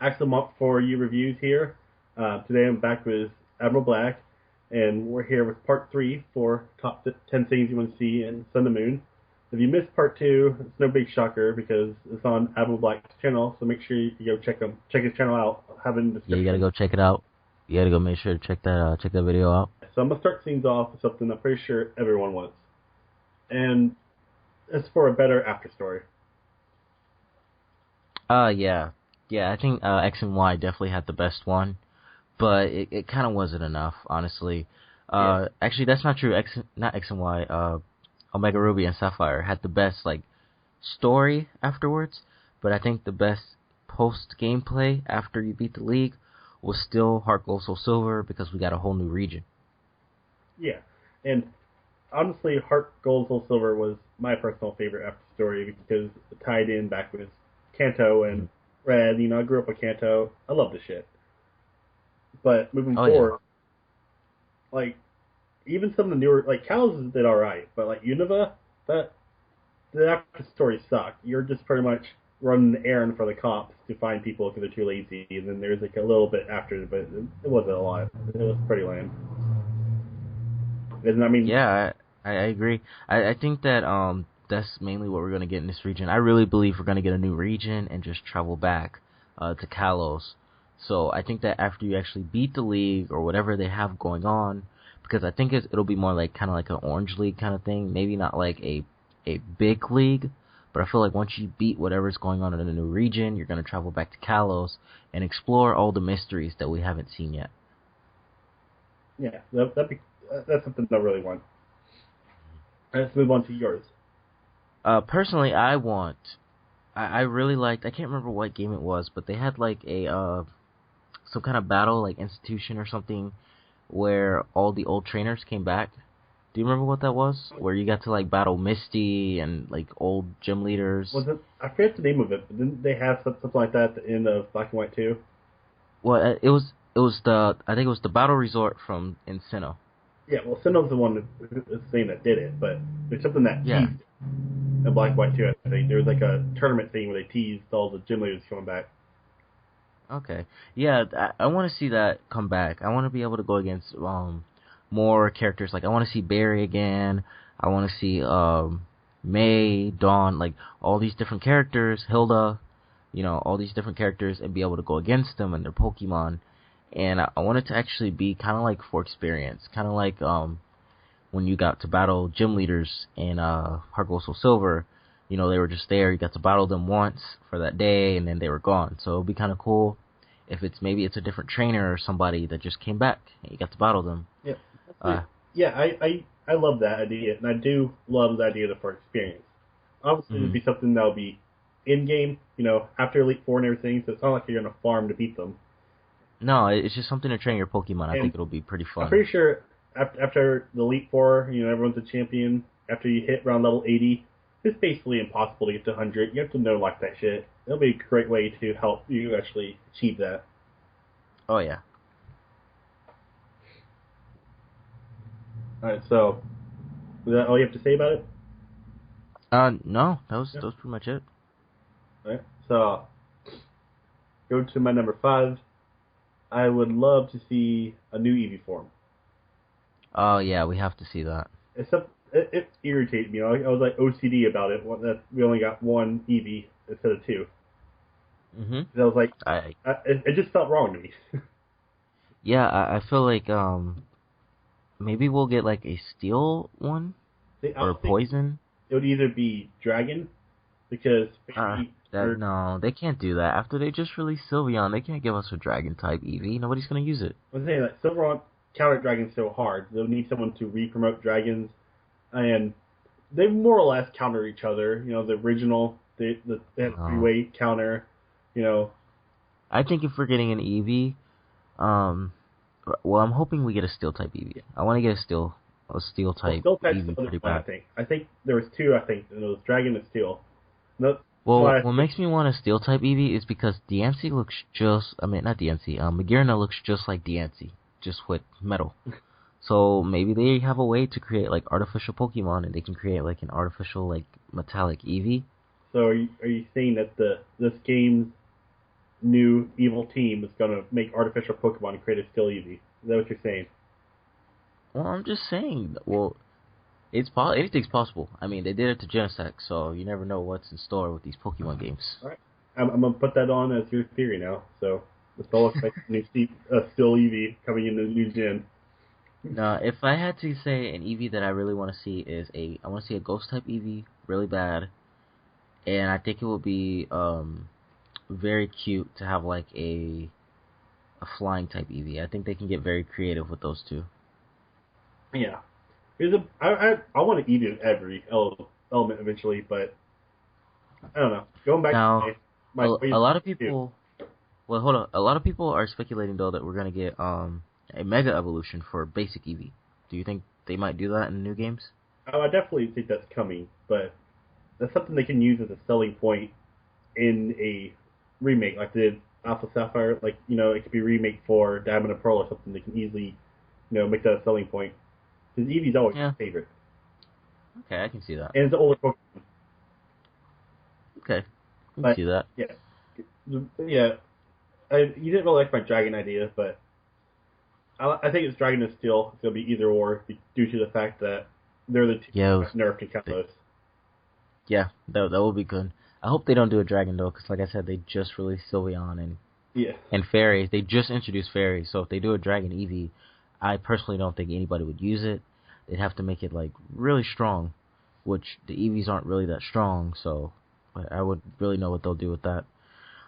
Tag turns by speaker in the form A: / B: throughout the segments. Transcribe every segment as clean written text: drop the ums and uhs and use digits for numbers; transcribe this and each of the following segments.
A: Axel Monk for you reviews here. Today I'm back with Admiral Black, and we're here with part 3 for top 10 things you want to see in Sun and Moon. If you missed part 2, it's no big shocker because it's on Admiral Black's channel, so make sure you go check his channel out. I'll have it in the
B: Yeah,
A: description.
B: you gotta go check it out. You gotta go make sure to check that video out.
A: So I'm going to start things off with something I'm pretty sure everyone wants. And it's for a better after story.
B: Yeah. Yeah, I think X and Y definitely had the best one, but it kind of wasn't enough, honestly. Actually, that's not true. Not X and Y. Omega Ruby and Sapphire had the best like story afterwards, but I think the best post gameplay after you beat the League was still Heart Gold Soul Silver because we got a whole new region.
A: Yeah. And honestly, Heart Gold Soul Silver was my personal favorite after story because it tied in back with Kanto and Red. You know, I grew up with Kanto. I love the shit. But moving
B: Oh yeah.
A: forward, like even some of the newer, like Kalos did all right, but like Unova, that the after story sucked. You're just pretty much running the errand for the cops to find people because they're too lazy, and then there's like a little bit after, but it wasn't a lot. It was pretty lame. And I mean,
B: Yeah, I agree. I think that that's mainly what we're gonna get in this region. I really believe we're gonna get a new region and just travel back to Kalos. So I think that after you actually beat the League or whatever they have going on, because I think it'll be more like kind of like an Orange League kind of thing. Maybe not like a big league, but I feel like once you beat whatever's going on in the new region, you're gonna travel back to Kalos and explore all the mysteries that we haven't seen yet.
A: yeah, that's something I really want. Let's move on to yours.
B: Personally, I really liked. I can't remember what game it was, but they had like a some kind of battle, like institution or something, where all the old trainers came back. Do you remember what that was? Where you got to like battle Misty and like old gym leaders.
A: Was it? I forget the name of it, but didn't they have something like that at the end of Black and White 2?
B: Well, it was the I think it was the battle resort from Encino.
A: Yeah, well, Sinnoh's the one that's saying that did it, but there's something that
B: Yeah.
A: teased in Black and White 2, I think. There was like a tournament thing where they teased all the gym leaders coming back.
B: Okay. Yeah, I want to see that come back. I want to be able to go against more characters. Like I want to see Barry again. I want to see May, Dawn, like all these different characters, Hilda, all these different characters, and be able to go against them and their Pokemon. And I want it to actually be kind of like for experience, kind of like when you got to battle gym leaders in Heart Gold Soul Silver. They were just there. You got to battle them once for that day, and then they were gone. So it'll be kind of cool if maybe it's a different trainer or somebody that just came back and you got to battle them.
A: Yeah,
B: Uh,
A: yeah, I love that idea, and I do love the idea of for experience. Obviously, it would
B: mhm.
A: be something that would be in game, after Elite Four and everything. So it's not like you're gonna farm to beat them.
B: No, it's just something to train your Pokemon. I
A: And
B: think it'll be pretty
A: I'm
B: fun.
A: pretty sure after the Elite Four, everyone's a champion. After you hit around level 80, it's basically impossible to get to 100. You have to know like that shit. It'll be a great way to help you actually achieve that.
B: Oh yeah.
A: All right, so is that all you have to say about it?
B: No, that was
A: Yeah.
B: that was pretty much it.
A: All right, so go to my number 5. I would love to see a new Eevee form.
B: Oh yeah, we have to see that.
A: Except it irritated me. I was like OCD about it. That we only got one Eevee instead of two.
B: Mhm.
A: 'Cause I was like,
B: I
A: it just felt wrong to me.
B: Yeah, I feel like maybe we'll get like a steel one
A: I
B: or
A: don't think
B: poison.
A: it would either be Dragon because
B: Uh,
A: maybe
B: that no, they can't do that. After they just released Sylveon, they can't give us a Dragon type Eevee. Nobody's gonna use it.
A: I was saying that Silverhawk counter dragons so hard. They'll need someone to re-promote dragons, and they more or less counter each other. The original, they have
B: No.
A: three-way counter. You know,
B: I think if we're getting an Eevee, um, well, I'm hoping we get a steel type Eevee. I want to get a steel
A: well,
B: type
A: Steel type's
B: Eevee
A: the other
B: pretty
A: one. I
B: bad.
A: think. I think there was two. I think and it was Dragon and Steel. No,
B: Well,
A: why?
B: what makes me want a steel type Eevee is because Diancie looks I mean, not Diancie, Magearna looks just like Diancie, just with metal. So maybe they have a way to create like artificial Pokemon, and they can create like an artificial like metallic Eevee.
A: So are you saying that this game's new evil team is going to make artificial Pokemon and create a still Eevee. Is that what you're saying?
B: Well, I'm just saying. Well, anything's possible. I mean, they did it to Genesect, so you never know what's in store with these Pokemon games.
A: All right. I'm going to put that on as your theory now. So let's all expect a new still Eevee coming in the new gen.
B: Now, if I had to say an Eevee that I really want to see is I want to see a Ghost type Eevee really bad, and I think it would be very cute to have like a flying type Eevee. I think they can get very creative with those two.
A: Yeah. I want to eat it every element eventually, but I don't know. Going back
B: Now,
A: to my
B: a lot of people. Well, hold on. A lot of people are speculating though that we're gonna get a Mega Evolution for basic Eevee. Do you think they might do that in the new games?
A: I definitely think that's coming, but that's something they can use as a selling point in a remake, like they did Alpha Sapphire. Like, it could be a remake for Diamond and Pearl or something. They can easily, make that a selling point. Because Eevee's always my favorite.
B: Okay, I can see that.
A: And it's an older Pokemon.
B: Okay, I can see that.
A: Yeah. You didn't really like my Dragon idea, but I think it's Dragon and Steel. It's going to be either or due to the fact that they're the two nerfed and Kalos.
B: Yeah, that will be good. I hope they don't do a Dragon though, because like I said, they just released Sylveon and Fairy. They just introduced Fairy, so if they do a Dragon Eevee, I personally don't think anybody would use it. They'd have to make it like really strong, which the Eevees aren't really that strong, so I would really know what they'll do with that.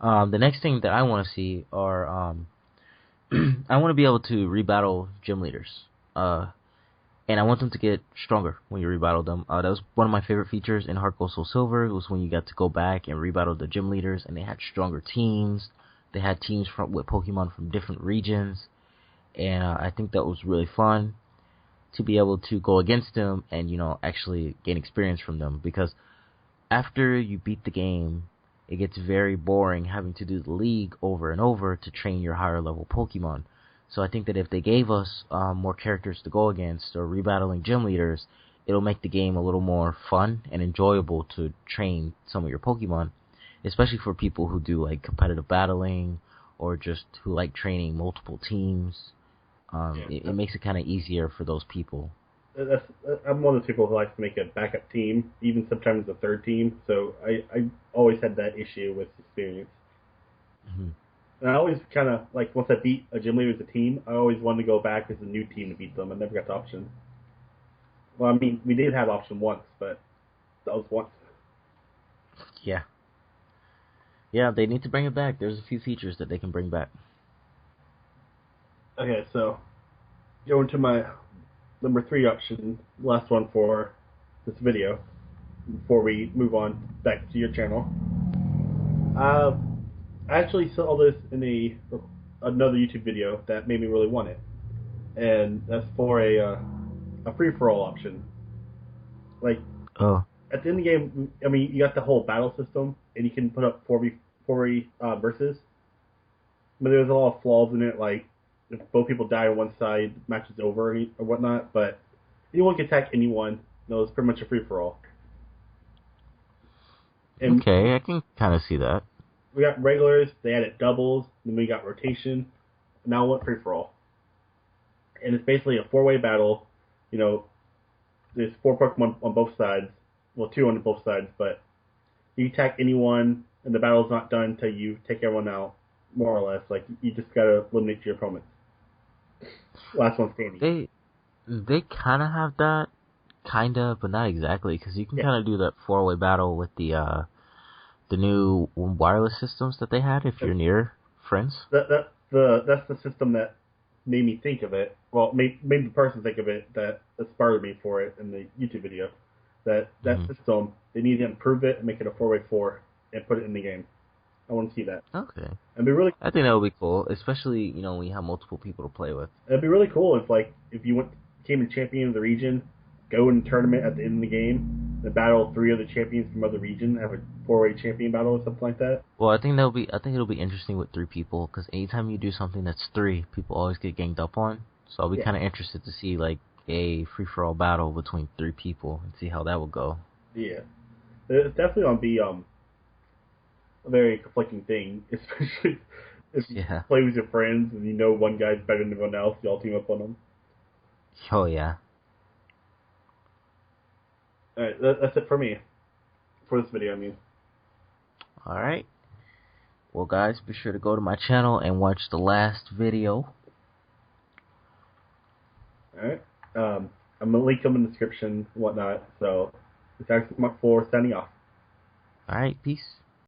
B: The next thing that I want to see are I want to be able to rebattle gym leaders. And I want them to get stronger when you rebattle them. That was one of my favorite features in Heart Gold Soul Silver. Was when you got to go back and rebattle the gym leaders, and they had stronger teams. They had teams with Pokemon from different regions, and I think that was really fun to be able to go against them and actually gain experience from them. Because after you beat the game, it gets very boring having to do the league over and over to train your higher level Pokemon. So I think that if they gave us more characters to go against or rebattling gym leaders, it'll make the game a little more fun and enjoyable to train some of your Pokemon, especially for people who do like competitive battling or just who like training multiple teams. It makes it kind of easier for those people.
A: I'm one of those people who likes to make a backup team, even sometimes a third team. So I always had that issue with experience.
B: Mm-hmm.
A: And I always kind of, like, once I beat a gym leader as a team, I always wanted to go back as a new team to beat them. I never got the option. Well, I mean, we did have option once, but that was once.
B: Yeah. Yeah, they need to bring it back. There's a few features that they can bring back.
A: Okay, so going to my number 3 option, last one for this video, before we move on back to your channel. I actually saw this in another YouTube video that made me really want it, and that's for a free-for-all option. Like, at the end of the game, I mean, you got the whole battle system, and you can put up 4v versus, but there's a lot of flaws in it, like if both people die on one side, the match is over or whatnot, but anyone can attack anyone. No, it's pretty much a free-for-all.
B: Okay, I can kind of see that.
A: We got regulars, they added doubles, then we got rotation, and now we want free-for-all. And it's basically a 4-way battle. There's 4 Pokemon on both sides. Well, 2 on both sides, but you attack anyone, and the battle's not done until you take everyone out, more or less. Like, you just gotta eliminate your opponents. Last one standing.
B: They kind of have that, but not exactly, because you can kind of do that 4-way battle with the new wireless systems that they had if you're near friends.
A: That's the system that made me think of it. Well, made the person think of it that inspired me for it in the YouTube video. That system, they need to improve it and make it a 4-way 4 and put it in the game. I want to see that.
B: Okay.
A: It'd be really.
B: I think that would be cool, especially when you have multiple people to play with.
A: It'd be really cool if you became a champion of the region, go in a tournament at the end of the game, and battle 3 other champions from other region, have a 4-way champion battle or something like that.
B: Well, I think it'll be interesting with 3 people, because anytime you do something that's 3, people always get ganged up on. So I'll be kind of interested to see like a free-for-all battle between 3 people and see how that will go.
A: Yeah, it's definitely gonna be a very conflicting thing, especially if you
B: Yeah.
A: play with your friends and you know one guy's better than everyone else. You all team up on them.
B: Oh yeah.
A: All right, that's it for me. For this video, I mean.
B: All right. Well, guys, be sure to go to my channel and watch the last video.
A: All right. I'm gonna link them in the description and whatnot. So, it's Alex Mark 4 signing off.
B: All right. Peace.